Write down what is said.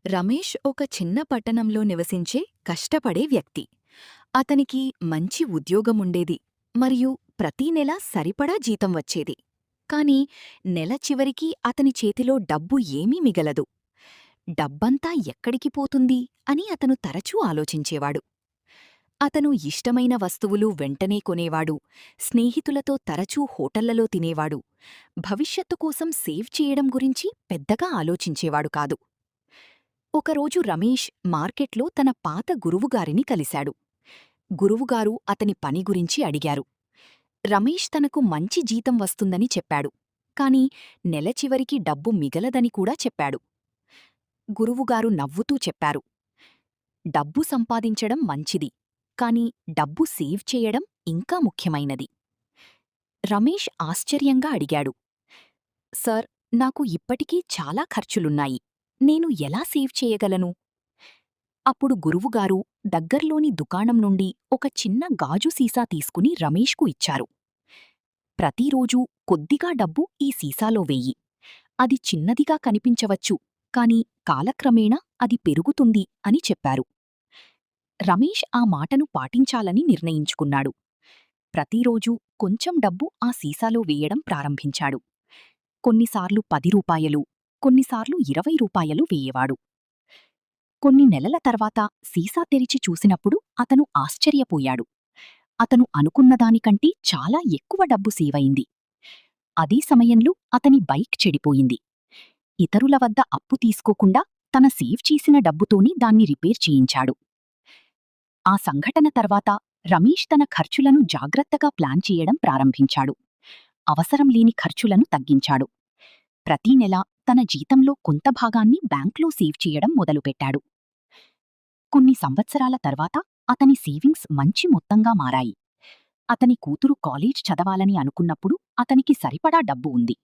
రమేష్ ఒక చిన్న పట్టణంలో నివసించే కష్టపడే వ్యక్తి. అతనికి మంచి ఉద్యోగముండేది మరియు ప్రతీ నెల సరిపడా జీతం వచ్చేది. కాని నెల చివరికి అతని చేతిలో డబ్బు ఏమీ మిగలదు. డబ్బంతా ఎక్కడికి పోతుంది అని అతను తరచూ ఆలోచించేవాడు. అతను ఇష్టమైన వస్తువులు వెంటనే కొనేవాడు, స్నేహితులతో తరచూ హోటళ్లలో తినేవాడు, భవిష్యత్తు కోసం సేవ్ చేయడం గురించి పెద్దగా ఆలోచించేవాడు కాదు. ఒకరోజు రమేష్ మార్కెట్లో తన పాత గురువుగారిని కలిశాడు. గురువుగారు అతని పని గురించి అడిగారు. రమేష్ తనకు మంచి జీతం వస్తుందని చెప్పాడు, కాని నెల చివరికి డబ్బు మిగలదని కూడా చెప్పాడు. గురువుగారు నవ్వుతూ చెప్పారు, డబ్బు సంపాదించడం మంచిది, కాని డబ్బు సేవ్ చేయడం ఇంకా ముఖ్యమైనది. రమేష్ ఆశ్చర్యంగా అడిగాడు, సార్, నాకు ఇప్పటికీ చాలా ఖర్చులున్నాయి, నేను ఎలా సేవ్ చేయగలను? అప్పుడు గురువుగారు దగ్గర్లోని దుకాణం నుండి ఒక చిన్న గాజు సీసా తీసుకుని రమేష్కు ఇచ్చారు. ప్రతిరోజూ కొద్దిగా డబ్బు ఈ సీసాలో వెయ్యి. అది చిన్నదిగా కనిపించవచ్చు, కాని కాలక్రమేణా అది పెరుగుతుంది అని చెప్పారు. రమేష్ ఆ మాటను పాటించాలని నిర్ణయించుకున్నాడు. ప్రతిరోజూ కొంచెం డబ్బు ఆ సీసాలో వేయడం ప్రారంభించాడు. కొన్నిసార్లు 10 రూపాయలు, కొన్నిసార్లు 20 రూపాయలు వేయేవాడు. కొన్ని నెలల తర్వాత సీసా తెరిచి చూసినప్పుడు అతను ఆశ్చర్యపోయాడు. అతను అనుకున్నదానికంటే చాలా ఎక్కువ డబ్బు సేవయింది. అదే సమయంలో అతని బైక్ చెడిపోయింది. ఇతరుల వద్ద అప్పు తీసుకోకుండా తన సేవ్ చేసిన డబ్బుతోనే దాన్ని రిపేర్ చేయించాడు. ఆ సంఘటన తర్వాత రమేష్ తన ఖర్చులను జాగ్రత్తగా ప్లాన్ చేయడం ప్రారంభించాడు. అవసరం లేని ఖర్చులను తగ్గించాడు. ప్రతీ నెల తన జీతంలో కొంత భాగాన్ని బ్యాంక్లో సేవ్ చేయడం మొదలుపెట్టాడు. కొన్ని సంవత్సరాల తర్వాత అతని సేవింగ్స్ మంచి మొత్తంగా మారాయి. అతని కూతురు కాలేజ్ చదవాలని అనుకున్నప్పుడు అతనికి సరిపడా డబ్బు ఉంది.